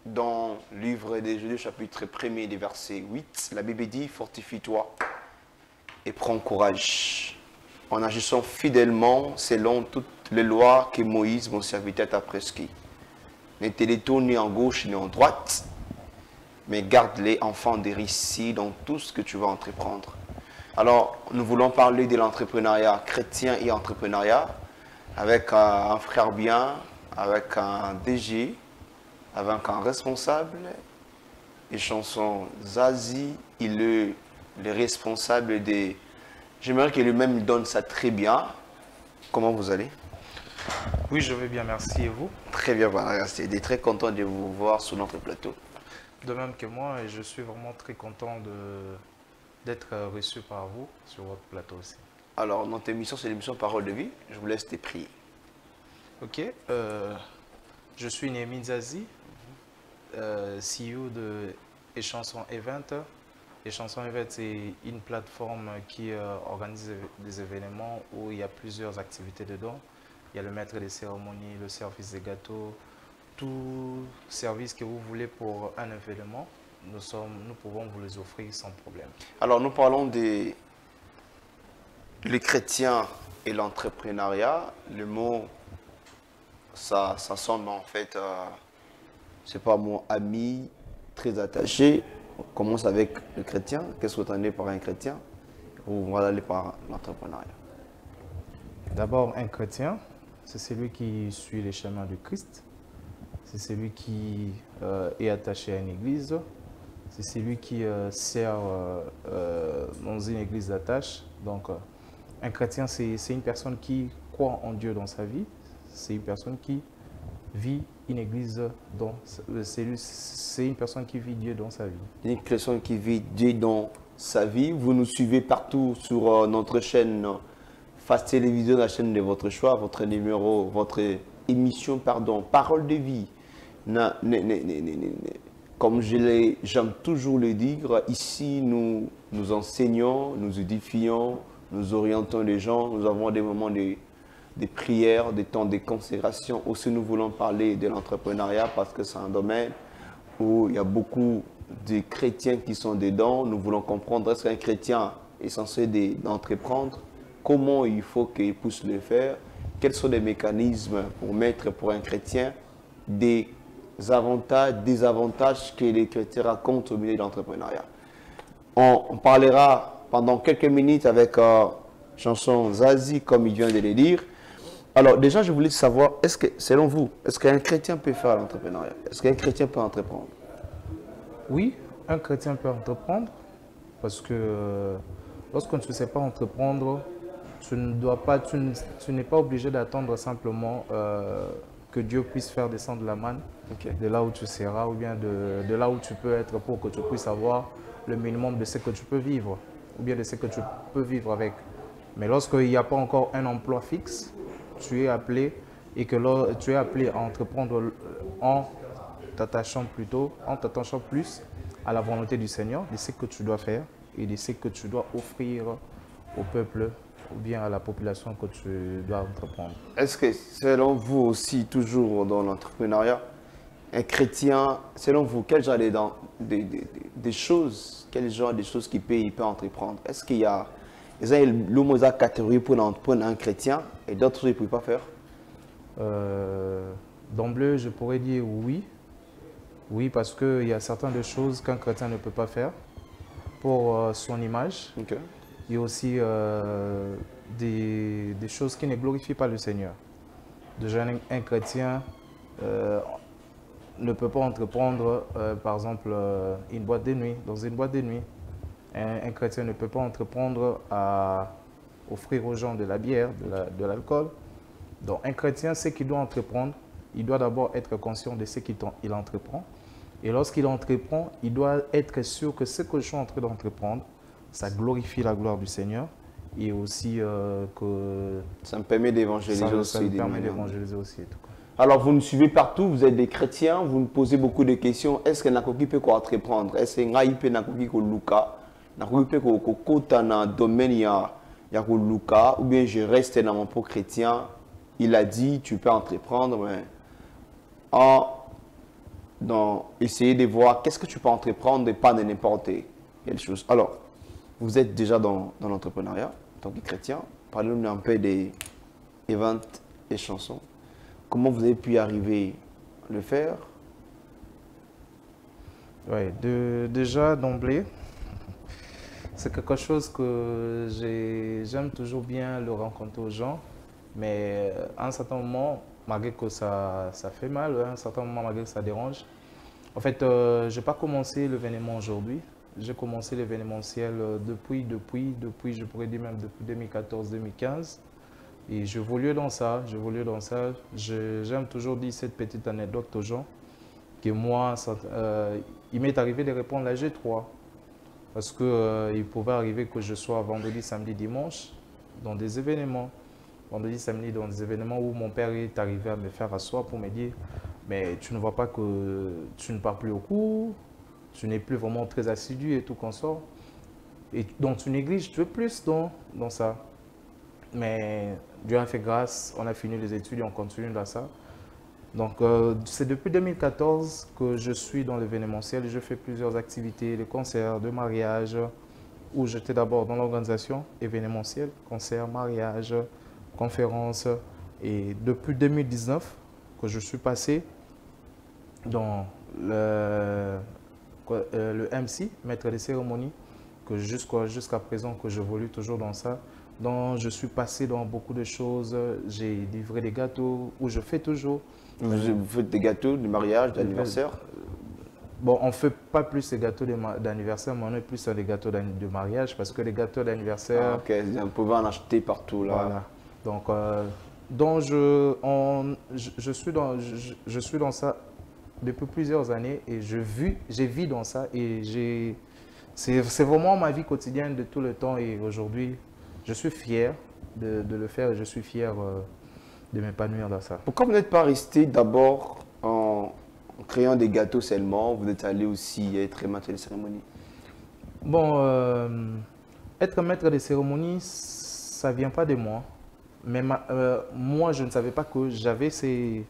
Dans le livre des Juges, chapitre 1er, des versets 8, la Bible dit « Fortifie-toi et prends courage, en agissant fidèlement selon toutes les lois que Moïse, mon serviteur, t'a prescrit. Ne te détourne ni en gauche ni en droite, mais garde-les enfants des récits dans tout ce que tu vas entreprendre. » Alors, nous voulons parler de l'entrepreneuriat chrétien et entrepreneuriat avec un frère bien, avec un DG, avec un responsable. Et chanson Zazie, il est le responsable des... J'aimerais que lui-même donne ça très bien. Comment vous allez? Oui, je vais bien, merci. Et vous? Très bien, voilà, merci. Je suis très content de vous voir sur notre plateau. De même que moi, et je suis vraiment très content d'être reçu par vous sur votre plateau aussi. Alors, notre émission, c'est l'émission Parole de vie. Je vous laisse te prier. Ok, je suis Némi Zazie, CEO de Échanson Event. Échanson Event, c'est une plateforme qui organise des événements où il y a plusieurs activités dedans. Il y a le maître des cérémonies, le service des gâteaux, tout service que vous voulez pour un événement, nous pouvons vous les offrir sans problème. Alors, nous parlons des les chrétiens et l'entrepreneuriat. Le mot, ça sonne en fait, c'est pas mon ami très attaché. On commence avec le chrétien. Qu'est-ce que vous entendez par un chrétien? On va aller par l'entrepreneuriat. D'abord, un chrétien, c'est celui qui suit les chemins du Christ. C'est celui qui est attaché à une église. C'est celui qui sert dans une église d'attache. Donc, un chrétien, c'est une personne qui croit en Dieu dans sa vie. C'est une personne qui vit une église dans... C'est une personne qui vit Dieu dans sa vie. Une personne qui vit Dieu dans sa vie. Vous nous suivez partout sur notre chaîne Face Télévision, la chaîne de votre choix, votre numéro, votre émission, pardon, Parole de vie. Comme j'aime toujours le dire, ici nous enseignons, nous édifions, nous orientons les gens, nous avons des moments de prières, des temps de consécration. Aussi, nous voulons parler de l'entrepreneuriat parce que c'est un domaine où il y a beaucoup de chrétiens qui sont dedans. Nous voulons comprendre est-ce qu'un chrétien est censé d'entreprendre, comment il faut qu'il puisse le faire, quels sont les mécanismes pour mettre pour un chrétien des avantages, désavantages que les chrétiens racontent au milieu de l'entrepreneuriat. On parlera pendant quelques minutes avec chanson Zazie, comme il vient de le dire. Alors déjà, je voulais savoir, est-ce que, selon vous, est-ce qu'un chrétien peut faire l'entrepreneuriat? Est-ce qu'un chrétien peut entreprendre? Oui, un chrétien peut entreprendre parce que lorsque tu ne sais pas entreprendre, tu n'es pas obligé d'attendre simplement que Dieu puisse faire descendre la manne de là où tu seras ou bien de là où tu peux être pour que tu puisses avoir le minimum de ce que tu peux vivre ou bien de ce que tu peux vivre avec. Mais lorsqu'il n'y a pas encore un emploi fixe, tu es appelé et que tu es appelé à entreprendre en t'attachant plus à la volonté du Seigneur, de ce que tu dois faire et de ce que tu dois offrir au peuple ou bien à la population que tu dois entreprendre. Est-ce que, selon vous aussi, toujours dans l'entrepreneuriat, un chrétien, selon vous, quel genre des choses, quel genre de choses il peut entreprendre? Est-ce qu'il y a l'homosa catégorie pour entreprendre un chrétien et d'autres choses qu'il ne peut pas faire? D'emblée, je pourrais dire oui. Oui, parce qu'il y a certaines choses qu'un chrétien ne peut pas faire pour son image. Okay. Il y a aussi des choses qui ne glorifient pas le Seigneur. Déjà, un chrétien ne peut pas entreprendre, par exemple, une boîte de nuit, dans une boîte de nuit. Un chrétien ne peut pas entreprendre à offrir aux gens de la bière, de l'alcool. Donc, un chrétien, ce qu'il doit entreprendre, il doit d'abord être conscient de ce qu'il entreprend. Et lorsqu'il entreprend, il doit être sûr que ce que je suis en train d'entreprendre, ça glorifie la gloire du Seigneur et aussi que... Ça me permet d'évangéliser aussi. Ça me permet d'évangéliser aussi. Alors, vous nous suivez partout, vous êtes des chrétiens, vous nous posez beaucoup de questions. Est-ce que Nakoki peut entreprendre? Est-ce que peut Nakoki Luka? Nakoki peut Kota dans le domaine ya Luka? Ou bien je reste dans mon propre chrétien? Il a dit, tu peux entreprendre, mais en dans essayer de voir qu'est-ce que tu peux entreprendre et pas de n'importe quelle chose. Alors, vous êtes déjà dans l'entrepreneuriat en tant que chrétien. Parlez-nous un peu des events et chansons. Comment vous avez pu y arriver à le faire? Oui, déjà d'emblée, c'est quelque chose que j'aime toujours bien le rencontrer aux gens, mais à un certain moment, malgré que ça fait mal, à un certain moment, malgré que ça dérange, en fait, je n'ai pas commencé l'événement aujourd'hui. J'ai commencé l'événementiel depuis, je pourrais dire même depuis 2014-2015. Et j'évolue dans ça, J'aime toujours dire cette petite anecdote aux gens, que moi, il m'est arrivé de répondre la G3. Parce qu'il pouvait arriver que je sois vendredi, samedi, dimanche dans des événements. Vendredi, samedi dans des événements où mon père est arrivé à me faire asseoir pour me dire « Mais tu ne vois pas que tu ne pars plus au cours, tu n'es plus vraiment très assidu et tout consort. Et donc tu négliges, tu veux plus dans ça. » Mais Dieu a fait grâce, on a fini les études et on continue dans ça. Donc, c'est depuis 2014 que je suis dans l'événementiel. Je fais plusieurs activités, des concerts, de mariage, où j'étais d'abord dans l'organisation événementielle, concerts, mariages, conférences. Et depuis 2019 que je suis passé dans le MC, maître des cérémonies, que jusqu'à présent que j'évolue toujours dans ça. Donc, je suis passé dans beaucoup de choses. J'ai livré des gâteaux, où je fais toujours. Vous faites des gâteaux de mariage, d'anniversaire? Bon, on ne fait pas plus les gâteaux d'anniversaire, mais on est plus sur les gâteaux de mariage parce que les gâteaux d'anniversaire... Ah, ok, vous pouvez en acheter partout là. Voilà. Donc, je suis dans ça depuis plusieurs années et j'ai vu dans ça et c'est vraiment ma vie quotidienne de tout le temps et aujourd'hui, je suis fier de le faire et je suis fier de m'épanouir dans ça. Pourquoi vous n'êtes pas resté d'abord en créant des gâteaux seulement, vous êtes allé aussi être maître des cérémonies? Bon, être maître des cérémonies, ça ne vient pas de moi. Mais moi, je ne savais pas que j'avais ces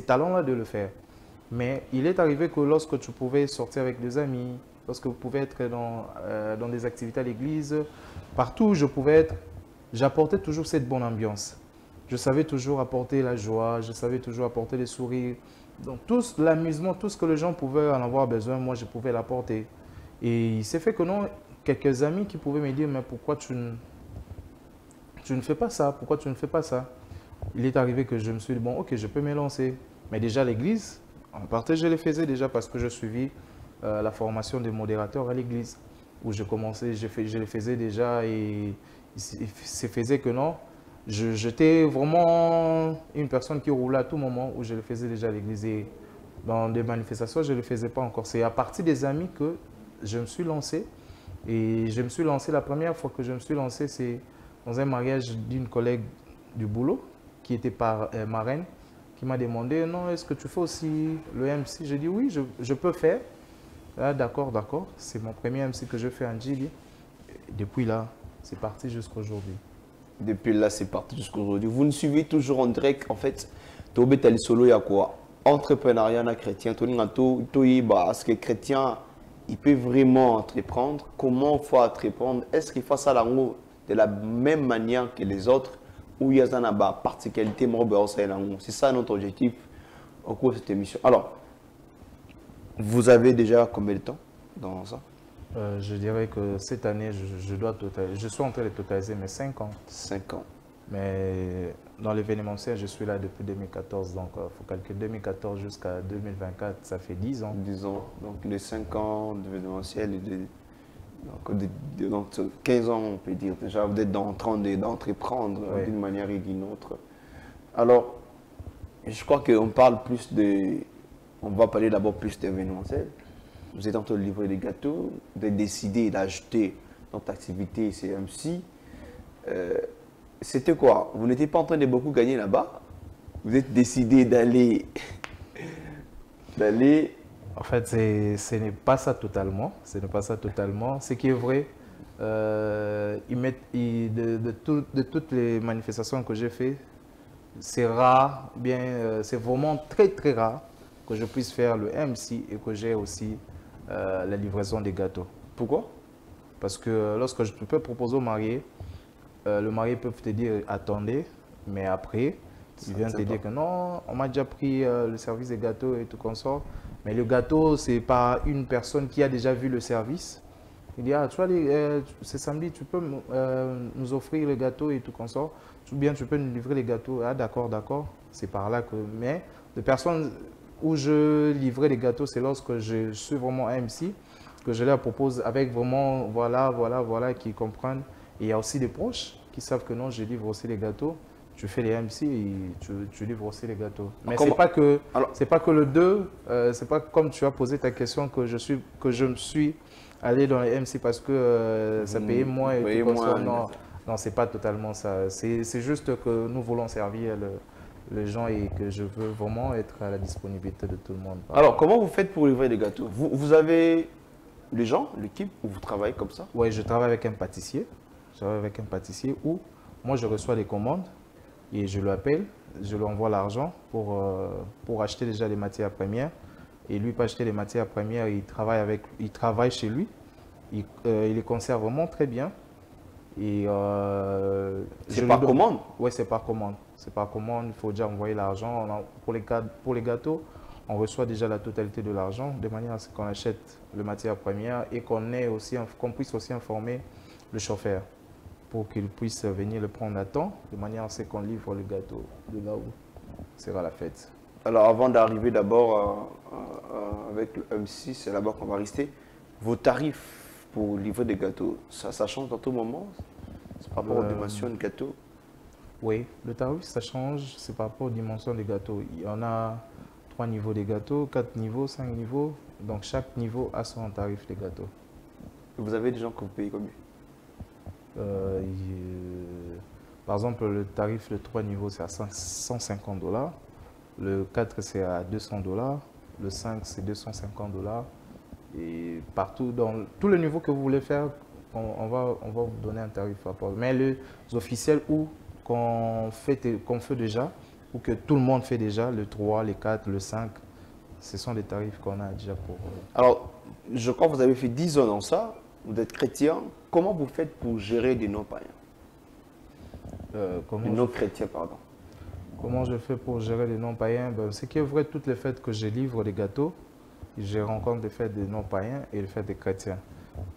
talents-là de le faire. Mais il est arrivé que lorsque tu pouvais sortir avec des amis, lorsque vous pouvez être dans des activités à l'église, partout où je pouvais être, j'apportais toujours cette bonne ambiance. Je savais toujours apporter la joie, je savais toujours apporter les sourires. Donc tout l'amusement, tout ce que les gens pouvaient en avoir besoin, moi je pouvais l'apporter. Et il s'est fait que non, quelques amis qui pouvaient me dire, mais pourquoi tu ne fais pas ça? Pourquoi tu ne fais pas ça? Il est arrivé que je me suis dit, bon ok, je peux me lancer. Mais déjà l'église, en partie je le faisais déjà parce que je suivis la formation des modérateurs à l'église. Où je commençais, je le faisais déjà et il se faisait que non. J'étais vraiment une personne qui roulait à tout moment où je le faisais déjà à l'église. Et dans des manifestations, je ne le faisais pas encore. C'est à partir des amis que je me suis lancé. Et je me suis lancé, la première fois que je me suis lancé, c'est dans un mariage d'une collègue du boulot qui était marraine, qui m'a demandé, non, est-ce que tu fais aussi le MC? J'ai dit, oui, je peux faire. Ah, d'accord, d'accord. C'est mon premier MC que je fais en Djili. Depuis là, c'est parti jusqu'à aujourd'hui. Depuis là, c'est parti jusqu'à aujourd'hui. Vous nous suivez toujours en direct. En fait, Tobé Tali Solo, il y a quoi? Entrepreneuriat chrétien. Est-ce que chrétien, il peut vraiment entreprendre? Comment il faut entreprendre? Est-ce qu'il faut ça de la même manière que les autres? Ou il y a une particularité? C'est ça notre objectif au cours de cette émission. Alors, vous avez déjà combien de temps dans ça? Je dirais que cette année, je suis en train de totaliser mes 5 ans. 5 ans. Mais dans l'événementiel, je suis là depuis 2014. Donc, il faut calculer 2014 jusqu'à 2024, ça fait 10 ans. 10 ans. Donc, les 5 ans d'événementiel, donc 15 ans, on peut dire. Déjà, vous êtes en train d'entreprendre d'une manière et d'une autre. Alors, je crois qu'on parle plus de... On va parler d'abord plus d'événementiel. Vous êtes en train de livrer des gâteaux, vous avez décidé d'ajouter notre activité CMC. C'était quoi? Vous n'étiez pas en train de beaucoup gagner là-bas? Vous êtes décidé d'aller... En fait, ce n'est pas ça totalement. Ce n'est pas ça totalement. Ce qui est vrai, de toutes les manifestations que j'ai faites, c'est rare, c'est vraiment très très rare que je puisse faire le MC et que j'ai aussi la livraison des gâteaux. Pourquoi? Parce que lorsque je peux proposer au marié, le marié peut te dire attendez, mais après, il vient te dire que non, on m'a déjà pris le service des gâteaux et tout consort. Mais le gâteau, c'est pas une personne qui a déjà vu le service. Il dit, ah, tu vois, c'est samedi, tu peux nous offrir le gâteau et tout consort. Ou bien tu peux nous livrer les gâteaux. Ah, d'accord, d'accord. C'est par là que. Mais de personnes où je livrais les gâteaux, c'est lorsque je suis vraiment un MC, que je leur propose avec vraiment, voilà, qui comprennent. Et il y a aussi des proches qui savent que non, je livre aussi les gâteaux. Tu fais les MC et tu livres aussi les gâteaux. Mais ce n'est pas que le 2, c'est pas comme tu as posé ta question que je me suis allé dans les MC parce que ça payait moins et tout ça. Non, ce n'est pas totalement ça. C'est juste que nous voulons servir les gens et que je veux vraiment être à la disponibilité de tout le monde. Alors, comment vous faites pour livrer les gâteaux? Vous avez les gens, l'équipe, où vous travaillez comme ça? Oui, je travaille avec un pâtissier. Je travaille avec un pâtissier où moi je reçois des commandes et je l'appelle, je lui envoie l'argent pour acheter déjà les matières premières. Et lui peut acheter les matières premières, il travaille chez lui, il les conserve vraiment très bien. C'est par commande? Oui, c'est par commande. C'est par commande, il faut déjà envoyer l'argent. Pour les gâteaux, on reçoit déjà la totalité de l'argent, de manière à ce qu'on achète les matières premières et qu'on puisse aussi informer le chauffeur pour qu'il puisse venir le prendre à temps, de manière à ce qu'on livre le gâteau de là où sera la fête. Alors, avant d'arriver d'abord avec le M6, c'est là-bas qu'on va rester. Vos tarifs pour livrer des gâteaux, ça change dans tout moment? C'est par rapport aux dimensions de gâteaux? Oui, le tarif, ça change, c'est par rapport aux dimensions des gâteaux. Il y en a 3 niveaux des gâteaux, 4 niveaux, 5 niveaux. Donc, chaque niveau a son tarif des gâteaux. Vous avez des gens que vous payez combien? Par exemple, le tarif de 3 niveaux, c'est à 150 $. Le 4, c'est à 200 $. Le 5, c'est 250 $. Et partout, dans tous les niveaux que vous voulez faire, on va vous donner un tarif par rapport. Mais les officiels qu'on fait déjà, ou que tout le monde fait déjà, le 3, le 4, le 5, ce sont des tarifs qu'on a déjà pour... Alors, je crois que vous avez fait 10 ans dans ça, vous êtes chrétien. Comment vous faites pour gérer des non-païens? Des non-chrétiens, pardon. Comment je fais pour gérer les non-païens? Ce qui est vrai, toutes les fêtes que je livre des gâteaux, je rencontre les fêtes des non-païens et les fêtes des chrétiens.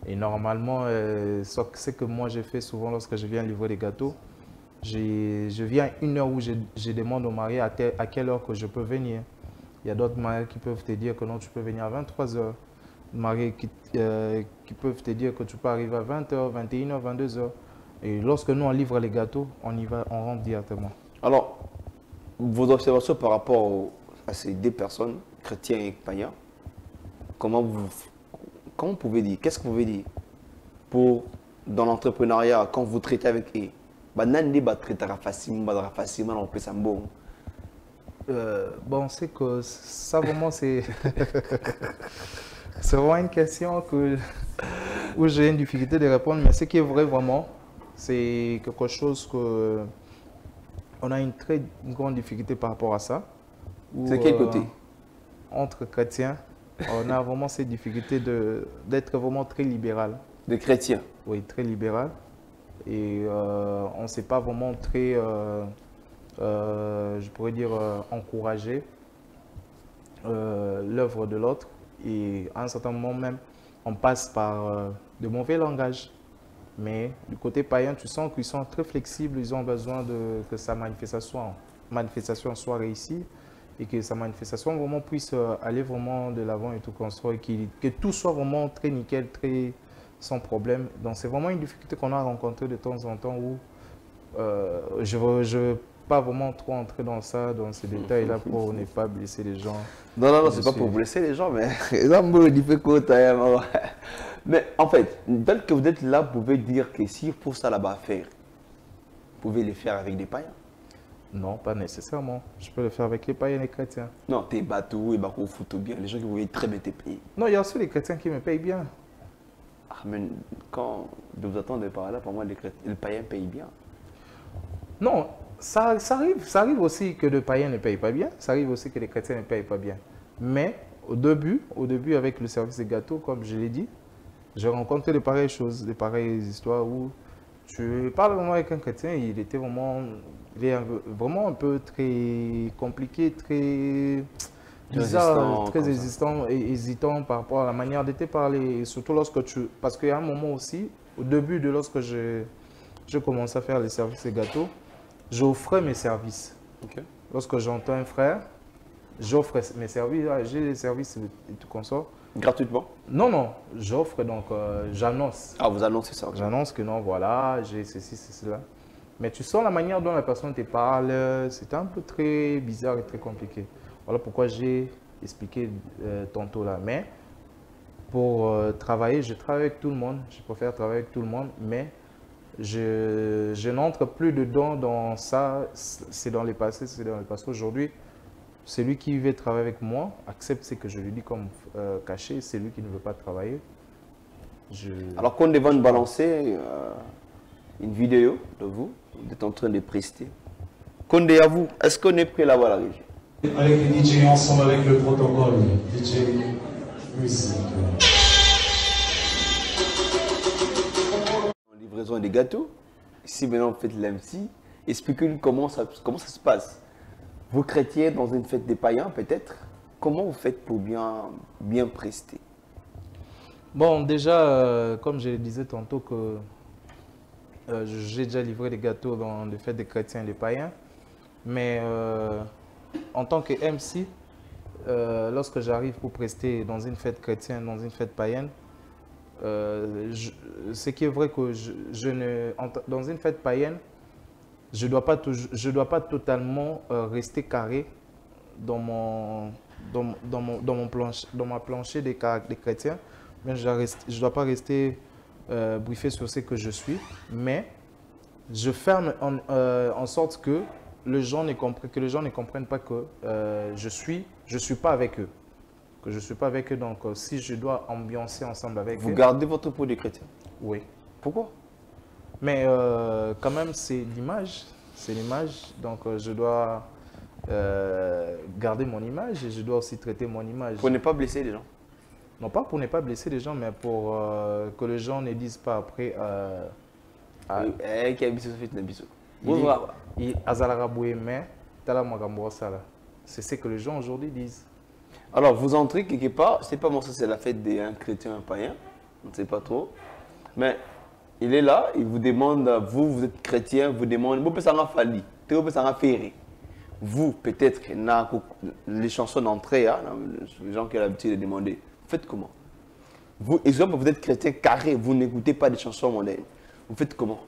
Et normalement, ce que moi j'ai fait souvent lorsque je viens livrer des gâteaux, je viens à une heure où je demande au marié à quelle heure que je peux venir. Il y a d'autres mariés qui peuvent te dire que non, tu peux venir à 23 h. Mariés qui peuvent te dire que tu peux arriver à 20 h, 21 h, 22 h. Et lorsque nous on livre les gâteaux, on rentre directement. Alors, vos observations par rapport à ces deux personnes, chrétiens et païens, comment vous pouvez dire, qu'est-ce que vous pouvez dire dans l'entrepreneuriat, quand vous traitez avec eux? Bon, c'est que ça vraiment c'est c'est vraiment une question où j'ai une difficulté de répondre, mais ce qui est vrai vraiment, c'est quelque chose que on a une très grande difficulté par rapport à ça. C'est quel côté? Entre chrétiens, on a vraiment cette difficulté d'être vraiment très libéral. De chrétiens? Oui, très libéral. Et on ne sait pas vraiment très, je pourrais dire, encourager l'œuvre de l'autre. Et à un certain moment même, on passe par de mauvais langages. Mais du côté païen, tu sens qu'ils sont très flexibles, ils ont besoin que sa manifestation soit réussie et que sa manifestation vraiment puisse aller vraiment de l'avant et tout construire, que tout soit vraiment très nickel, très sans problème. Donc c'est vraiment une difficulté qu'on a rencontrée de temps en temps où je ne veux pas vraiment trop entrer dans ces détails-là pour ne pas blesser les gens. Non, c'est pas pour blesser les gens, mais mais en fait, tel que vous êtes là, vous pouvez dire que s'il faut ça là-bas faire, vous pouvez les faire avec des païens? Non, pas nécessairement. Je peux le faire avec les païens et les chrétiens. Non, tes bateaux et bateaux foutent bien. Les gens qui vous voyez très bien te payer. Non, il y a aussi les chrétiens qui me payent bien. Ah, mais quand vous attendez par là, pour moi, les païens payent bien. Non, ça arrive aussi que les païens ne payent pas bien. Ça arrive aussi que les chrétiens ne payent pas bien. Mais au début avec le service des gâteaux, comme je l'ai dit, j'ai rencontré de pareilles choses, de pareilles histoires où tu parles vraiment avec un chrétien, il était vraiment, vraiment un peu très compliqué, très bizarre, très existant et hésitant par rapport à la manière de te parler. Et surtout lorsque parce qu'il y a un moment aussi, au début de lorsque je commençais à faire les services et gâteaux, j'offrais mes services. Okay. Lorsque j'entends un frère, j'offre mes services, j'ai les services et tout consort. Gratuitement? Non, non, j'offre, donc j'annonce. Ah, vous annoncez ça? J'annonce que non, voilà, j'ai ceci, cela. Mais tu sens la manière dont la personne te parle, c'est un peu très bizarre et très compliqué. Voilà pourquoi j'ai expliqué tantôt là. Mais pour travailler, je travaille avec tout le monde, je préfère travailler avec tout le monde, mais je n'entre plus dedans dans ça, c'est dans les passés, c'est dans le passé. Aujourd'hui, celui qui veut travailler avec moi accepte ce que je lui dis comme caché. Celui qui ne veut pas travailler, Alors qu'on devait nous balancer une vidéo de vous, vous êtes en train de prester. Condé à vous, est-ce qu'on est prêt là-bas à la régie? Avec les DJ ensemble avec le protocole, DJ musique. Livraison des gâteaux. Ici maintenant vous faites l'MC. Expliquez-nous comment ça se passe. Vous chrétiens dans une fête des païens peut-être. Comment vous faites pour bien prester? Bon, déjà, comme je le disais tantôt, que j'ai déjà livré des gâteaux dans les fêtes des chrétiens et des païens. Mais en tant que MC, lorsque j'arrive pour prester dans une fête chrétienne, dans une fête païenne, ce qui est vrai que dans une fête païenne, je ne dois pas totalement rester carré dans ma plancher des chrétiens, mais je ne dois pas rester briefé sur ce que je suis, mais je ferme en sorte que les gens ne comprennent pas que je suis pas avec eux. Que je ne suis pas avec eux, donc si je dois ambiancer ensemble avec eux… Vous gardez votre peau de chrétien? Oui. Pourquoi? Mais quand même, c'est l'image, donc je dois garder mon image et je dois aussi traiter mon image. Pour ne pas blesser les gens? Non pas pour ne pas blesser les gens, mais pour que les gens ne disent pas après… c'est ce que les gens aujourd'hui disent. Alors, vous entrez quelque part, c'est pas moi, ça c'est la fête d'un chrétien, un païen, on ne sait pas trop. Mais il est là, il vous demande, vous êtes chrétien, vous demande, vous pouvez s'en faire, vous pouvez s'en faire. Vous, peut-être, les chansons d'entrée, hein, les gens qui ont l'habitude de demander, vous faites comment? Vous, exemple, vous êtes chrétien carré, vous n'écoutez pas des chansons mondaines. Vous faites comment?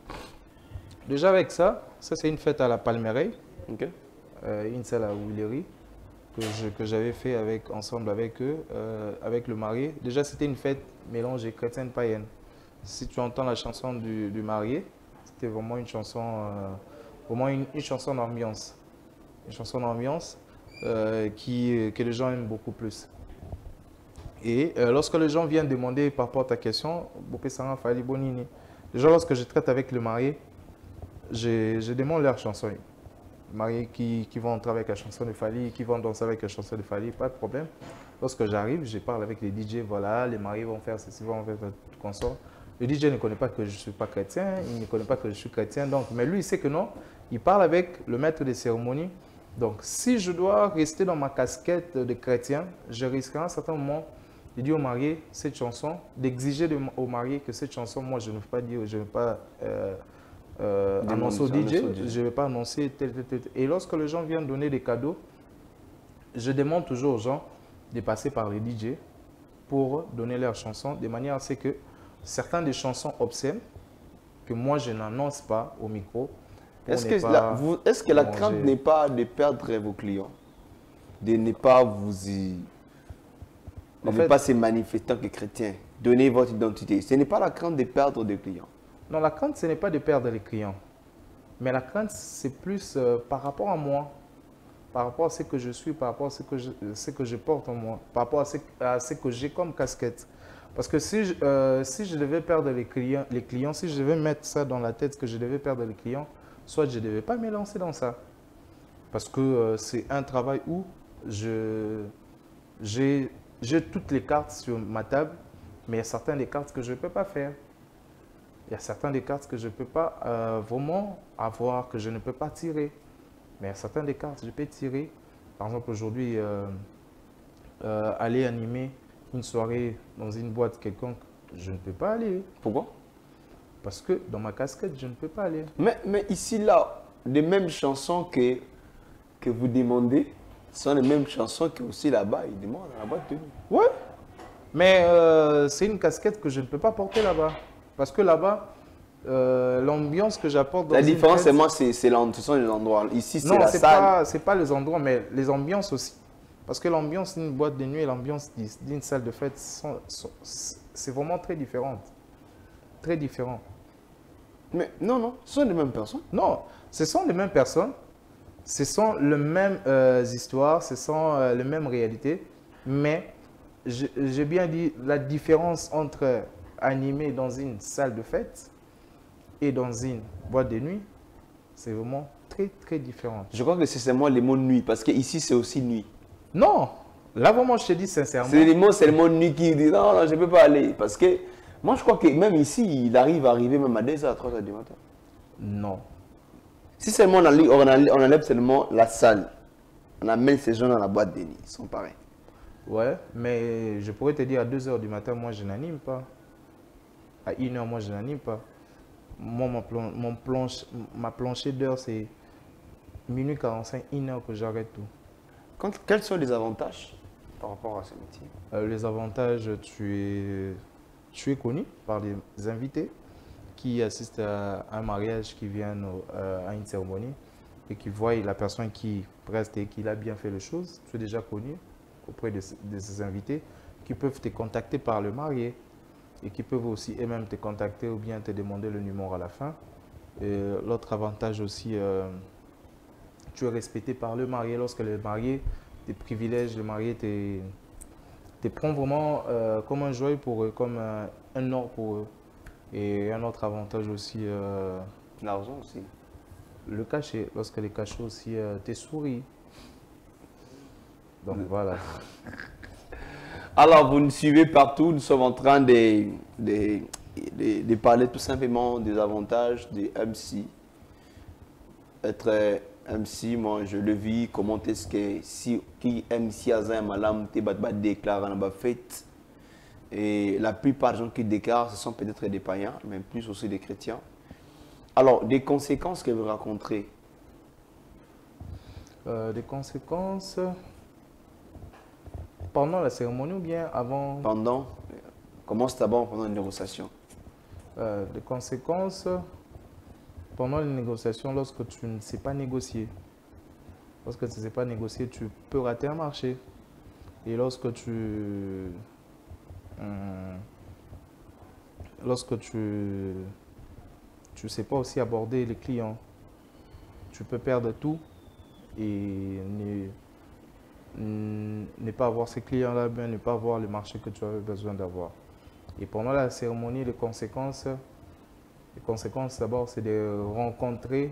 Déjà avec ça c'est une fête à la Palmeraie, okay. Une salle à Willery, que j'avais fait ensemble avec eux, avec le marié. Déjà c'était une fête mélange chrétienne païenne. Si tu entends la chanson du marié, c'était vraiment une chanson, une chanson d'ambiance. Une chanson d'ambiance que les gens aiment beaucoup plus. Et lorsque les gens viennent demander par rapport à ta question, déjà lorsque je traite avec le marié, je demande leur chanson. Les mariés qui vont entrer avec la chanson de Fally, qui vont danser avec la chanson de Fally, pas de problème. Lorsque j'arrive, je parle avec les DJ, voilà, les mariés vont faire ceci, vont faire tout consort. Le DJ ne connaît pas que je ne suis pas chrétien, il ne connaît pas que je suis chrétien, donc, mais lui, il sait que non. Il parle avec le maître des cérémonies. Donc, si je dois rester dans ma casquette de chrétien, je risquerai à un certain moment de dire au marié cette chanson, d'exiger au marié que cette chanson, moi, je ne veux pas dire, je ne veux pas annoncer au DJ, je ne vais pas annoncer tel. Et lorsque les gens viennent donner des cadeaux, je demande toujours aux gens de passer par les DJ pour donner leurs chansons, de manière à ce que certaines des chansons obscènes, que moi, je n'annonce pas au micro. Est-ce que la crainte n'est pas de perdre vos clients? De ne pas pas se manifester en tant que chrétien, donner votre identité. Ce n'est pas la crainte de perdre des clients. Non, la crainte, ce n'est pas de perdre les clients. Mais la crainte, c'est plus par rapport à moi, par rapport à ce que je suis, par rapport à ce que je porte en moi, par rapport à ce que j'ai comme casquette. Parce que si je devais perdre les clients, si je devais mettre ça dans la tête que je devais perdre les clients, soit je ne devais pas me lancer dans ça. Parce que c'est un travail où je j'ai toutes les cartes sur ma table, mais il y a certaines des cartes que je ne peux pas faire. Il y a certaines des cartes que je ne peux pas vraiment avoir, que je ne peux pas tirer. Mais il y a certaines des cartes que je peux tirer. Par exemple, aujourd'hui, aller animer une soirée dans une boîte quelconque, je ne peux pas aller. Pourquoi? Parce que dans ma casquette, je ne peux pas aller. Mais ici, là, les mêmes chansons que vous demandez sont les mêmes chansons que aussi là-bas, ils demandent à la boîte de nuit. Ouais, mais c'est une casquette que je ne peux pas porter là-bas. Parce que là-bas, l'ambiance que j'apporte dans La une différence, fête, c'est moi, ce sont les endroits. Ici, c'est non, la salle. c'est pas les endroits, mais les ambiances aussi. Parce que l'ambiance d'une boîte de nuit et l'ambiance d'une salle de fête, c'est vraiment très différent. Très différent. Mais non, ce sont les mêmes personnes. Non, ce sont les mêmes personnes, ce sont les mêmes histoires, ce sont les mêmes réalités, mais j'ai bien dit la différence entre animer dans une salle de fête et dans une boîte de nuit, c'est vraiment très, très différent. Je crois que c'est seulement les mots nuit, parce qu'ici, c'est aussi nuit. Non, là vraiment, je te dis sincèrement. C'est le mot nuit qui dit non, je ne peux pas aller. Parce que moi, je crois que même ici, il arrive à arriver même à 2h, 3h du matin. Non. Si seulement on enlève seulement la salle, on amène ces gens dans la boîte de nuit, ils sont pareils. Ouais, mais je pourrais te dire à 2h du matin, moi, je n'anime pas. À 1h, moi, je n'anime pas. Moi, ma planchée d'heure, c'est minuit 45, 1h que j'arrête tout. Quels sont les avantages par rapport à ce métier? Les avantages, tu es connu par les invités qui assistent à un mariage, qui viennent à une cérémonie et qui voient la personne qui reste et qui a bien fait les choses. Tu es déjà connu auprès de ces invités qui peuvent te contacter par le marié et qui peuvent aussi eux-mêmes te contacter ou bien te demander le numéro à la fin. L'autre avantage aussi, tu es respecté par le marié. Lorsque le marié te privilège, le marié te prend vraiment comme un joyau pour eux, comme un or pour eux. Et un autre avantage aussi, L'argent aussi. le cachet. Lorsque les cachets aussi te sourient. Donc voilà. Alors, vous nous suivez partout, nous sommes en train de parler tout simplement des avantages des MC. Être MC, moi je le vis, comment est-ce que si qui MC a un malam, te bat déclaré dans la fête. Et la plupart des gens qui déclarent, ce sont peut-être des païens, mais plus aussi des chrétiens. Alors, des conséquences que vous rencontrez? Des conséquences pendant la cérémonie ou bien avant? Pendant? Comment c'est d'abord pendant une négociation? Des conséquences pendant les négociations lorsque tu ne sais pas négocier. Lorsque tu ne sais pas négocier, tu peux rater un marché. Et lorsque tu sais pas aussi aborder les clients, tu peux perdre tout et ne pas avoir ces clients-là, bien ne pas avoir le marché que tu avais besoin d'avoir. Et pendant la cérémonie, les conséquences d'abord, c'est de rencontrer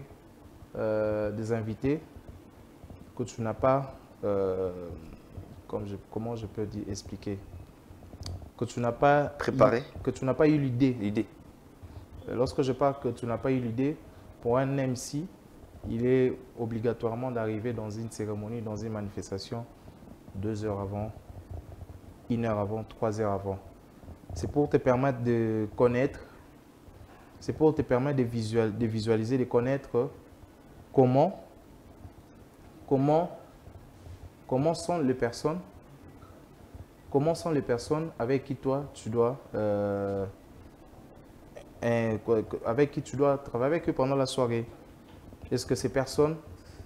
des invités que tu n'as pas, comment je peux expliquer, que tu n'as pas préparé, que tu n'as pas eu l'idée. Lorsque je parle que tu n'as pas eu l'idée, pour un MC, il est obligatoirement d'arriver dans une cérémonie, dans une manifestation 2 heures avant, 1 heure avant, 3 heures avant. C'est pour te permettre de connaître, c'est pour te permettre de visualiser, de connaître comment sont les personnes, avec qui toi tu dois avec qui tu dois travailler avec eux pendant la soirée. Est-ce que ces personnes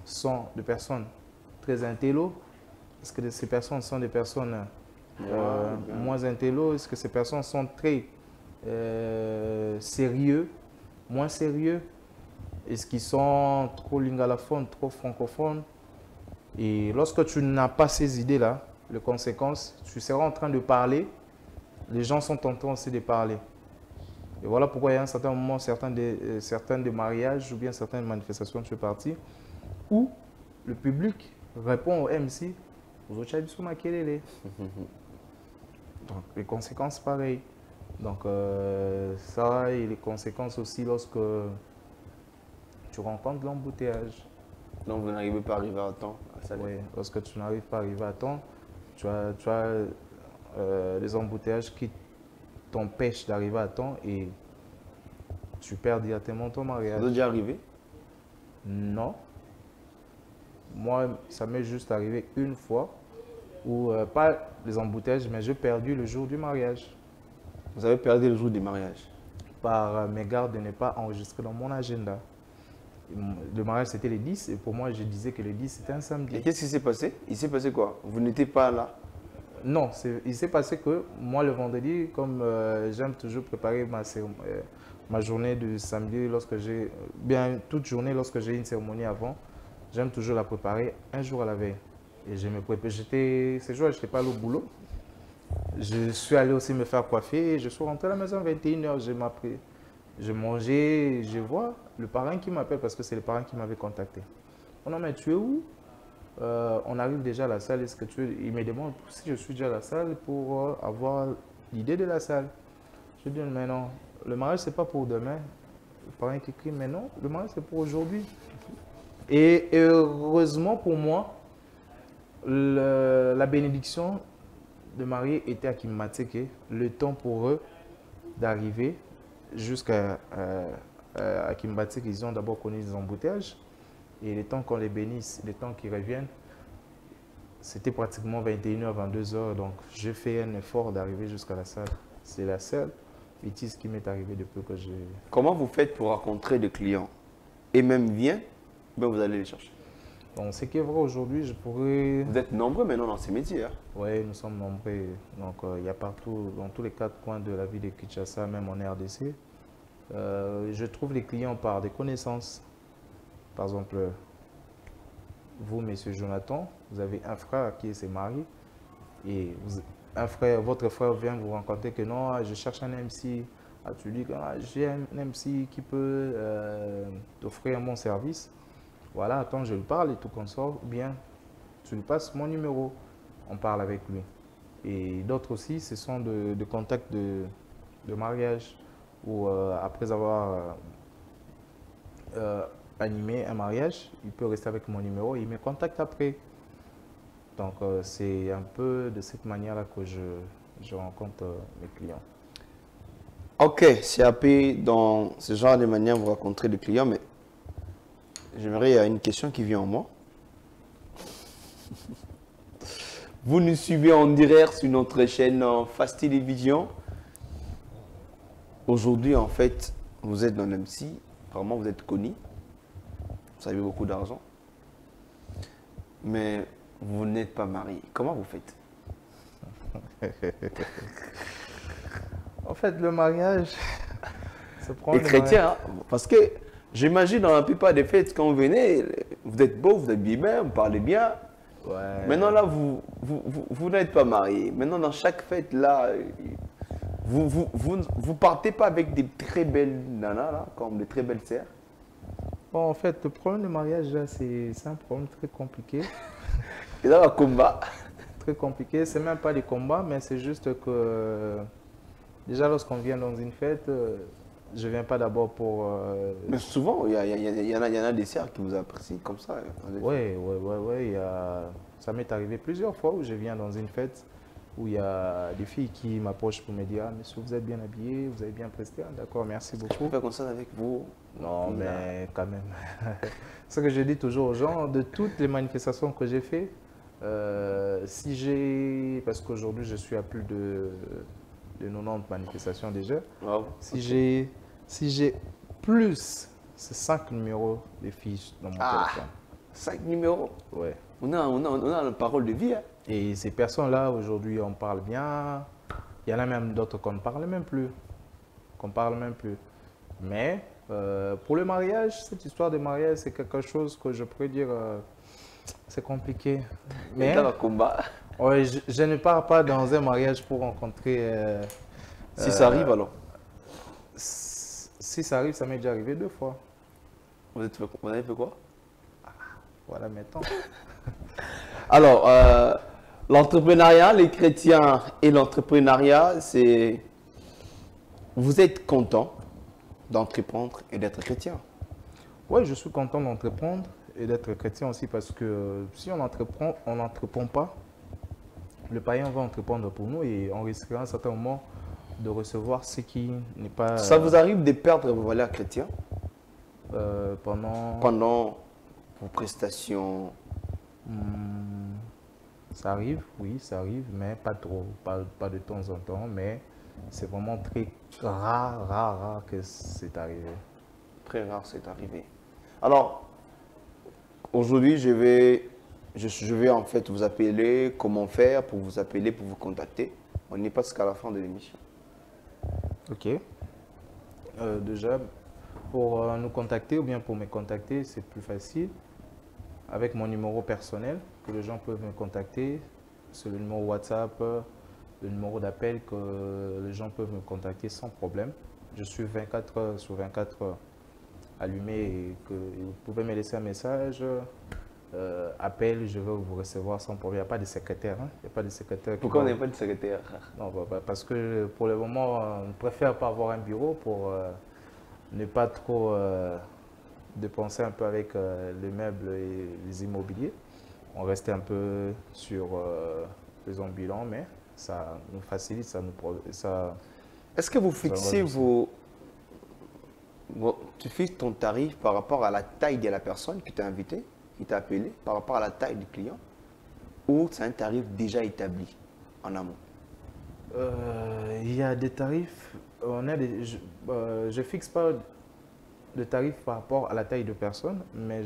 sont des personnes très intello? Est-ce que ces personnes sont des personnes moins intello? Est-ce que ces personnes sont très sérieux, moins sérieux? Est-ce qu'ils sont trop lingalophones, trop francophones? Et lorsque tu n'as pas ces idées-là, les conséquences, tu seras en train de parler, les gens sont en train aussi de parler. Et voilà pourquoi il y a un certain moment, certains des mariages ou bien certaines manifestations, je suis parti, où le public répond au MC Vous autres, vous makelele. Donc, les conséquences, pareil. Donc, ça et les conséquences aussi lorsque tu rencontres l'embouteillage. Donc vous n'arrivez pas à arriver à temps à Salé. Oui, lorsque tu n'arrives pas à arriver à temps, tu as les embouteillages qui t'empêchent d'arriver à temps et tu perds directement ton mariage. Vous êtes déjà arrivé? Non. Moi, ça m'est juste arrivé une fois où, pas les embouteillages, mais j'ai perdu le jour du mariage Vous avez perdu le jour du mariage. par mes gardes de ne pas enregistrer dans mon agenda. Le mariage, c'était le 10 et pour moi, je disais que le 10, c'était un samedi. Et qu'est-ce qui s'est passé? Il s'est passé quoi? Vous n'étiez pas là? Non, il s'est passé que moi, le vendredi, comme j'aime toujours préparer ma journée de samedi, lorsque j'ai, bien toute journée, lorsque j'ai une cérémonie avant, j'aime toujours la préparer un jour à la veille. Et je me prépare. Ces jours, je n'étais pas allé au boulot. Je suis allé aussi me faire coiffer. Je suis rentré à la maison à 21 h. Je mangeais, je vois le parrain qui m'appelle parce que c'est le parrain qui m'avait contacté. Oh non, mais tu es où? On arrive déjà à la salle. Est-ce que tu es... Il me demande si je suis déjà à la salle pour avoir l'idée de la salle. Je dis, mais non, le mariage, c'est pas pour demain. Le parrain qui crie, mais non, le mariage, c'est pour aujourd'hui. Et heureusement pour moi, la bénédiction de marier était à Kimmateke. Le temps pour eux d'arriver jusqu'à Kimbateke, ils ont d'abord connu des embouteillages. Et le temps qu'on les bénisse, le temps qu'ils reviennent, c'était pratiquement 21 h, 22 h. Donc, j'ai fait un effort d'arriver jusqu'à la salle. C'est la seule bêtise qui m'est arrivée depuis que j'ai... Comment vous faites pour rencontrer des clients? Et même bien, ben vous allez les chercher. Donc, ce qui est vrai aujourd'hui, je pourrais... Vous êtes nombreux maintenant dans ces métiers. Hein? Oui, nous sommes nombreux. Donc, il y a partout, dans tous les quatre coins de la ville de Kinshasa, même en RDC. Je trouve les clients par des connaissances. Par exemple, vous, monsieur Jonathan, vous avez un frère qui s'est marié et votre frère vient vous rencontrer que non, je cherche un MC. Ah, tu dis que j'ai un MC qui peut t'offrir un bon service. Voilà, attends, je lui parle et tout comme ça. Ou bien, tu lui passes mon numéro, on parle avec lui. Et d'autres aussi, ce sont de contacts de mariage où après avoir animé un mariage, il peut rester avec mon numéro et il me contacte après. Donc, c'est un peu de cette manière-là que je rencontre mes clients. Ok, CAP, dans ce genre de manière, vous rencontrez des clients, mais j'aimerais, il y a une question qui vient en moi. Vous nous suivez en direct sur notre chaîne Fast Télévision. Aujourd'hui, en fait, vous êtes dans l'MC, vraiment vous êtes connu, vous avez beaucoup d'argent, mais vous n'êtes pas marié. Comment vous faites? En fait, le mariage, ça prend... Les chrétiens, hein, parce que j'imagine dans la plupart des fêtes, quand vous venez, vous êtes beau, vous êtes bien, vous parlez bien. Ouais. Maintenant là, vous n'êtes pas marié. Maintenant, dans chaque fête, là, vous partez pas avec des très belles nanas, là, comme des très belles sœurs. Bon, en fait, le problème du mariage, là, c'est un problème très compliqué. Et là, le combat. Très compliqué. C'est même pas des combats, mais c'est juste que déjà, lorsqu'on vient dans une fête, je viens pas d'abord pour... Mais souvent, il y en a des sœurs qui vous apprécient comme ça. Oui. Ça m'est arrivé plusieurs fois où je viens dans une fête où il y a des filles qui m'approchent pour me dire « Ah, monsieur, vous êtes bien habillé, vous avez bien presté. Ah, d'accord, merci beaucoup. » Je peux faire comme ça avec vous? Non, mais quand même. Ce que je dis toujours aux gens, de toutes les manifestations que j'ai faites, si j'ai... Parce qu'aujourd'hui, je suis à plus de 90 manifestations déjà. Wow. Si j'ai plus, c'est 5 numéros de fiches dans mon téléphone. 5 numéros? Ouais. On a la parole de vie. Hein. Et ces personnes-là, aujourd'hui, on parle bien. Il y en a même d'autres qu'on ne parle même plus. Mais pour le mariage, cette histoire de mariage, c'est quelque chose que je pourrais dire, c'est compliqué. Mais dans le combat. Ouais, je ne pars pas dans un mariage pour rencontrer... si ça arrive alors? Si ça arrive, ça m'est déjà arrivé 2 fois. Vous avez fait quoi? Voilà, mettons. Alors, L'entrepreneuriat, les chrétiens et l'entrepreneuriat, c'est... Vous êtes content d'entreprendre et d'être chrétien. Oui, je suis content d'entreprendre et d'être chrétien aussi parce que si on n'entreprend pas, le païen va entreprendre pour nous et on risquera à un certain moment de recevoir ce qui n'est pas Ça vous arrive de perdre vos valeurs chrétiennes pendant vos prestations? Ça arrive, oui, ça arrive, mais pas trop, pas de temps en temps, mais c'est vraiment très rare que c'est arrivé. Très rare, c'est arrivé. Alors, aujourd'hui, je vais en fait vous appeler, comment faire pour vous appeler, pour vous contacter. On n'est pas jusqu'à la fin de l'émission. Ok. Déjà, pour nous contacter ou bien pour me contacter, c'est plus facile. Avec mon numéro personnel, que les gens peuvent me contacter. C'est le numéro WhatsApp, le numéro d'appel que les gens peuvent me contacter sans problème. Je suis 24 heures sur 24 heures allumé et que vous pouvez me laisser un message. Appel, je vais vous recevoir sans problème. Il n'y a pas de secrétaire. Hein? Il n'y a pas de secrétaire. Pourquoi on n'est pas de secrétaire? Non, parce que pour le moment, on préfère pas avoir un bureau pour ne pas trop dépenser un peu avec les meubles et les immobiliers. On reste un peu sur les ambulants, mais ça nous facilite, ça. Est-ce que vous fixez tu fixes ton tarif par rapport à la taille de la personne qui t'a invité, qui t'a appelé, par rapport à la taille du client, ou c'est un tarif déjà établi en amont? Il y a des tarifs, je fixe pas de tarifs par rapport à la taille de personne, mais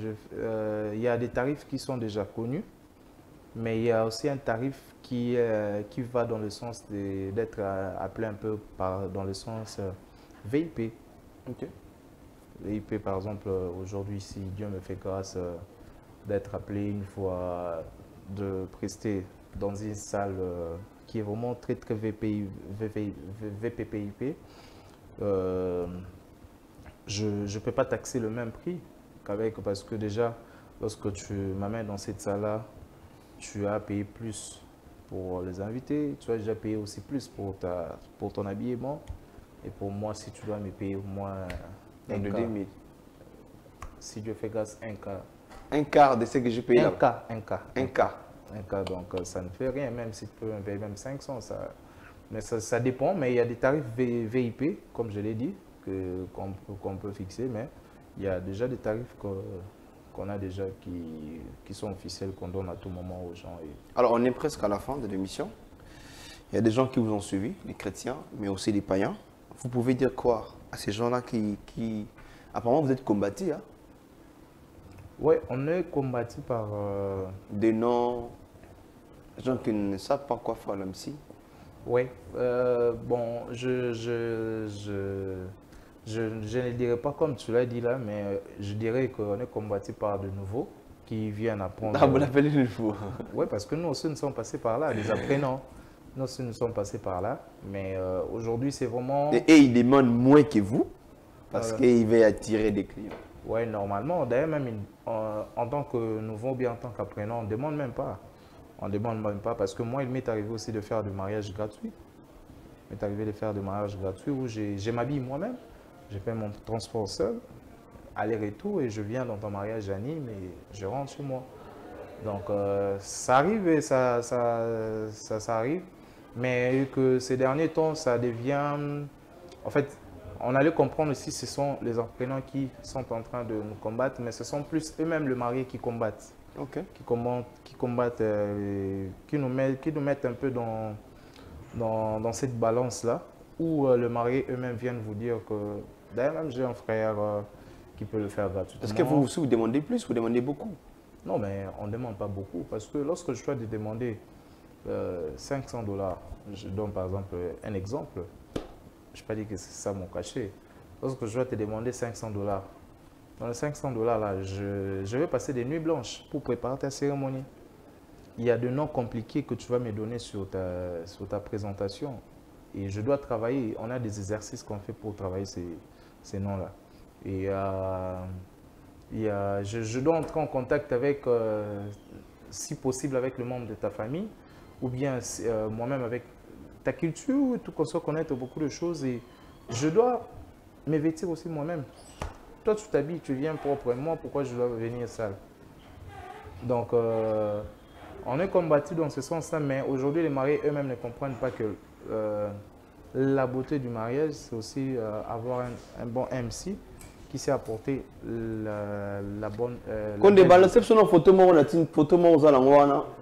il y a des tarifs qui sont déjà connus, mais il y a aussi un tarif qui va dans le sens d'être appelé un peu dans le sens VIP. Ok. VIP, par exemple, aujourd'hui, si Dieu me fait grâce d'être appelé une fois, de prester dans une salle qui est vraiment très VPPIP, je ne peux pas taxer le même prix parce que déjà, lorsque tu m'amènes dans cette salle-là, tu as payé plus pour les invités, tu as déjà payé aussi plus pour ton habillement. Et pour moi, si tu dois me payer au moins un quart, 2000. si Dieu fait grâce, un quart. Un quart de ce que j'ai payé là? Un quart. Un quart. Un quart, donc ça ne fait rien, même si tu peux me payer même 500. Mais ça dépend, mais il y a des tarifs VIP, comme je l'ai dit, qu'on peut fixer, mais il y a déjà des tarifs qu'on a déjà qui sont officiels, qu'on donne à tout moment aux gens. Alors, on est presque à la fin de l'émission. Il y a des gens qui vous ont suivi, les chrétiens, mais aussi les païens. Vous pouvez dire quoi à ces gens-là qui... Apparemment, vous êtes combattus, hein? Oui, on est combattu par... Des noms, des gens qui ne savent pas quoi faire là ci. Oui, bon, je ne dirais pas comme tu l'as dit là, mais je dirais qu'on est combattu par de nouveaux qui viennent apprendre. Ah, vous l'appelez de nouveau? Oui, parce que nous aussi, nous sommes passés par là, les apprenants. Nous aussi, nous sommes passés par là, mais aujourd'hui, c'est vraiment... Et ils demandent moins que vous, parce qu'ils veulent attirer des clients. Oui, normalement, d'ailleurs, même en tant que nouveau, bien en tant qu'apprenant, on ne demande même pas. On ne demande même pas, parce que moi, il m'est arrivé aussi de faire du mariage gratuit. Il m'est arrivé de faire du mariage gratuit où je m'habille moi-même. J'ai fait mon transport seul, aller-retour, et je viens dans ton mariage, j'anime et je rentre chez moi. Donc, ça arrive et ça arrive. Mais que ces derniers temps, ça devient... En fait, on allait comprendre aussi ce sont les apprenants qui sont en train de nous combattre, mais ce sont plus eux-mêmes les mariés qui combattent. Ok. Qui combattent, qui nous mettent un peu dans cette balance-là, où le marié eux-mêmes viennent vous dire que... D'ailleurs, même j'ai un frère qui peut le faire gratuitement. Est-ce que vous demandez plus, vous demandez beaucoup? Non, mais on ne demande pas beaucoup, parce que lorsque je dois te demander 500 $, je donne par exemple un exemple, je n'ai pas dit que c'est ça mon cachet. Lorsque je dois te demander 500 $, dans les 500 $ là, je vais passer des nuits blanches pour préparer ta cérémonie. Il y a de noms compliqués que tu vas me donner sur ta présentation. Et je dois travailler. On a des exercices qu'on fait pour travailler ces noms-là. Et je dois entrer en contact avec, si possible, avec le membre de ta famille ou bien moi-même avec ta culture, tout qu'on soit connaître beaucoup de choses et je dois me vêtir aussi moi-même. Toi, tu t'habilles, tu viens propre. Et moi, pourquoi je dois venir sale? Donc, on est combattu dans ce sens-là, mais aujourd'hui, les mariés eux-mêmes ne comprennent pas que la beauté du mariage, c'est aussi avoir un bon MC qui sait apporter la bonne. Quand on balance sur une photo, on a une photo,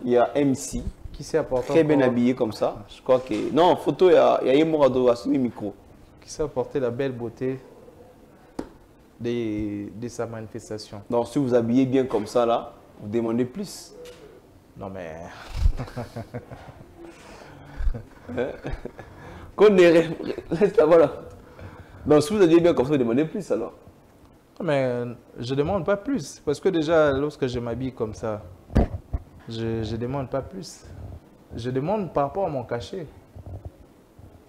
il y a MC qui sait apporter très bien habillé comme ça. Je crois que. Non, photo, il y a Yemorado à ce micro. Qui sait apporter la belle beauté de sa manifestation. Donc, si vous habillez bien comme ça, là, vous demandez plus. Non, mais. Quand on est. Reste là, voilà. Donc, si vous habillez bien comme ça, vous demandez plus alors. Mais je ne demande pas plus. Parce que déjà, lorsque je m'habille comme ça, je ne demande pas plus. Je demande par rapport à mon cachet.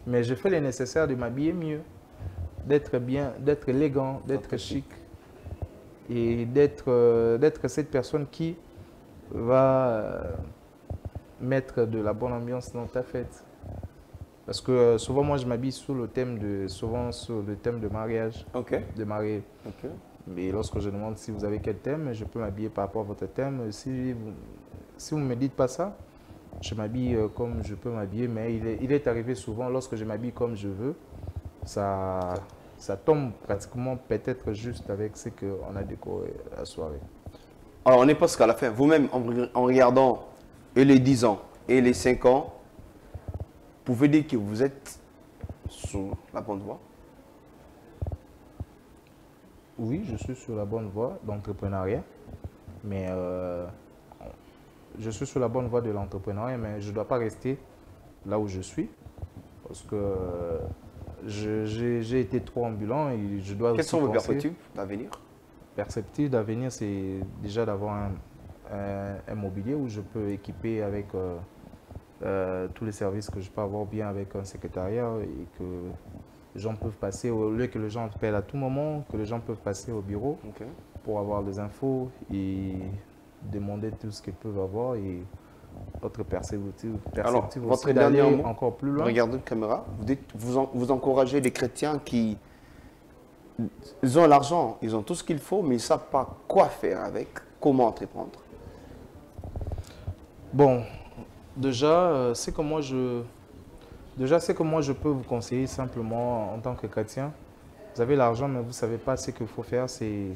Mais je fais le nécessaire de m'habiller mieux, d'être bien, d'être élégant, d'être chic et d'être cette personne qui va mettre de la bonne ambiance dans ta fête. Parce que souvent, moi, je m'habille sur le thème de mariage, de mariée. Mais lorsque je demande si vous avez quel thème, je peux m'habiller par rapport à votre thème. Si vous ne me dites pas ça, je m'habille comme je peux m'habiller. Mais il est arrivé souvent, lorsque je m'habille comme je veux, ça tombe pratiquement peut-être juste avec ce qu'on a décoré la soirée. Alors, on est presque à la fin. Vous-même, en regardant et les 10 ans et les 5 ans, vous pouvez dire que vous êtes sur la bonne voie? Oui, je suis sur la bonne voie d'entrepreneuriat, mais je suis sur la bonne voie de l'entrepreneuriat, mais je ne dois pas rester là où je suis, parce que j'ai été trop ambulant et je dois. Quelles sont vos perspectives d'avenir? Perspectives d'avenir, c'est déjà d'avoir un mobilier où je peux équiper avec tous les services que je peux avoir bien avec un secrétariat et que les gens peuvent passer, au lieu que les gens appellent à tout moment, que les gens peuvent passer au bureau pour avoir des infos et demander tout ce qu'ils peuvent avoir et votre perspective votre dernier mot, encore plus loin. Regardez la caméra, vous encouragez les chrétiens qui ils ont l'argent, ils ont tout ce qu'il faut, mais ils ne savent pas quoi faire avec, comment entreprendre. Bon, déjà, c'est que moi je peux vous conseiller simplement en tant que chrétien. Vous avez l'argent, mais vous ne savez pas ce qu'il faut faire, c'est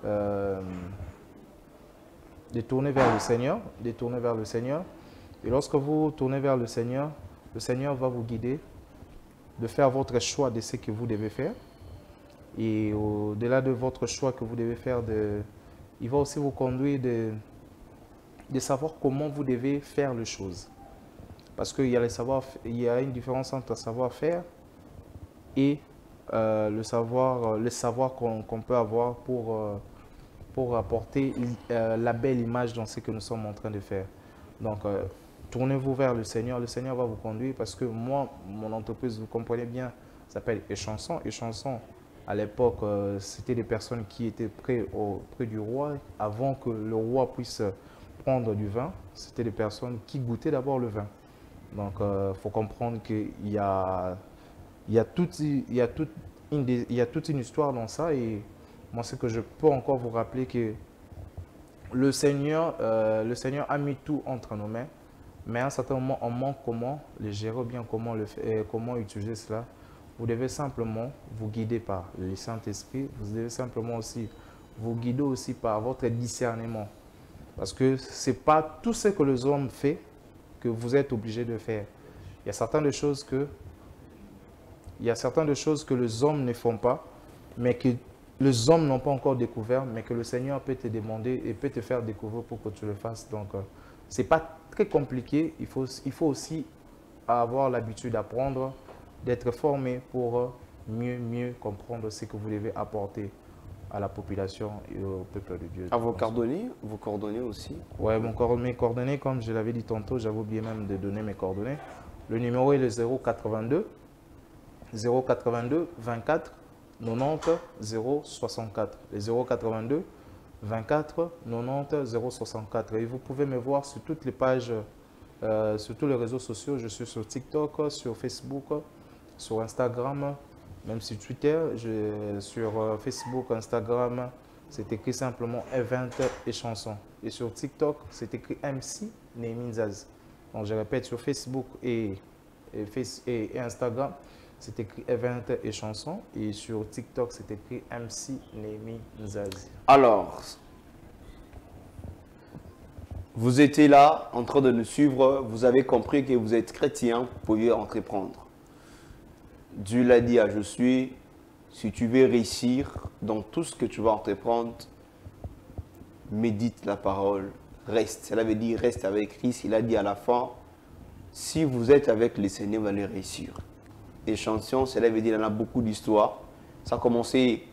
de tourner vers le Seigneur, Et lorsque vous tournez vers le Seigneur va vous guider, de faire votre choix de ce que vous devez faire. Et au-delà de votre choix que vous devez faire, il va aussi vous conduire de savoir comment vous devez faire les choses. Parce qu'il y a une différence entre savoir-faire et le savoir qu'on peut avoir pour apporter la belle image dans ce que nous sommes en train de faire. Donc, tournez-vous vers le Seigneur va vous conduire parce que moi, mon entreprise, vous comprenez bien, s'appelle Échanson. Échanson, à l'époque, c'était des personnes qui étaient près du roi. Avant que le roi puisse prendre du vin, c'était des personnes qui goûtaient d'abord le vin. Donc, il faut comprendre qu'il y a toute une histoire dans ça. Et moi, ce que je peux encore vous rappeler que le Seigneur a mis tout entre nos mains. Mais à un certain moment, on manque comment le gérer ou bien comment utiliser cela. Vous devez simplement vous guider par le Saint-Esprit. Vous devez simplement aussi vous guider aussi par votre discernement. Parce que ce n'est pas tout ce que les hommes font que vous êtes obligé de faire. Il y a certaines choses que les hommes ne font pas, mais que les hommes n'ont pas encore découvert, mais que le Seigneur peut te demander et peut te faire découvrir pour que tu le fasses. Donc, ce n'est pas très compliqué. Il faut aussi avoir l'habitude d'apprendre, d'être formé pour mieux comprendre ce que vous devez apporter à la population et au peuple de Dieu. À vos coordonnées aussi? Oui, mes coordonnées, comme je l'avais dit tantôt, j'avais oublié même de donner mes coordonnées. Le numéro est le 082 24 90 064. Le 082 24 90 064. Et vous pouvez me voir sur toutes les pages sur tous les réseaux sociaux. Je suis sur TikTok, sur Facebook, sur Instagram, même sur Twitter. Sur Facebook, Instagram, c'est écrit simplement Event et chansons. Et sur TikTok, c'est écrit MC Neminzaz. Donc je répète, sur Facebook et Instagram, c'est écrit Event et chansons. Et sur TikTok, c'est écrit MC Neminzaz. Alors, vous étiez là en train de nous suivre, vous avez compris que vous êtes chrétien, vous pouvez entreprendre. Dieu l'a dit à Josué, si tu veux réussir dans tout ce que tu vas entreprendre, médite la parole, reste. Cela veut dire reste avec Christ. Il a dit à la fin, si vous êtes avec le Seigneur, vous allez réussir. Les chansons, cela veut dire qu'il y en a beaucoup d'histoires. Ça a commencé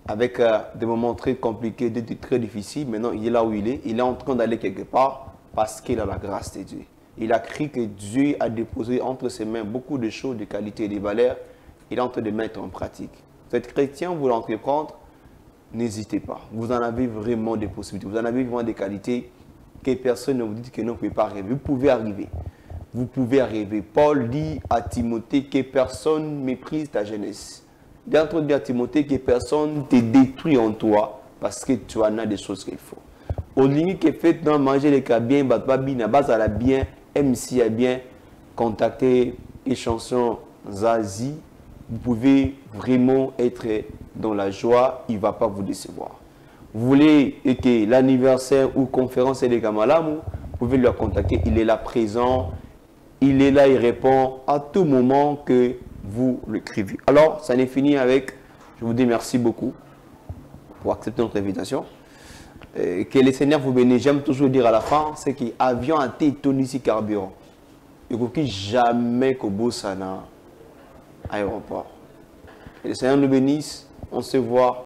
avec des moments très compliqués, très difficiles. Maintenant, il est là où il est. Il est en train d'aller quelque part parce qu'il a la grâce de Dieu. Il a cru que Dieu a déposé entre ses mains beaucoup de choses, de qualités et de valeurs. Il est en train de mettre en pratique. Vous êtes chrétien, vous voulez entreprendre, n'hésitez pas. Vous en avez vraiment des possibilités. Vous en avez vraiment des qualités que personne ne vous dit que non, vous ne pouvez pas arriver. Vous pouvez arriver. Vous pouvez arriver. Paul dit à Timothée que personne méprise ta jeunesse. Il est en train de dire à Timothée que personne ne te détruit en toi parce que tu en as des choses qu'il faut. Au limite que fait dans manger les cas bien, na base à la bien, MC a bien, contacter les chansons Zazie. Vous pouvez vraiment être dans la joie, il ne va pas vous décevoir. Vous voulez que l'anniversaire ou conférence des Kamalamou, vous pouvez le contacter, il est là présent, il est là, il répond à tout moment que vous l'écrivez. Alors, ça n'est fini avec, je vous dis merci beaucoup pour accepter notre invitation. Que les Seigneurs vous bénissent. J'aime toujours dire à la fin, c'est qu'avion a été tonisi carburant. Il ne faut jamais qu'au Bossana aéroport. Et le Seigneur nous bénisse. On se voit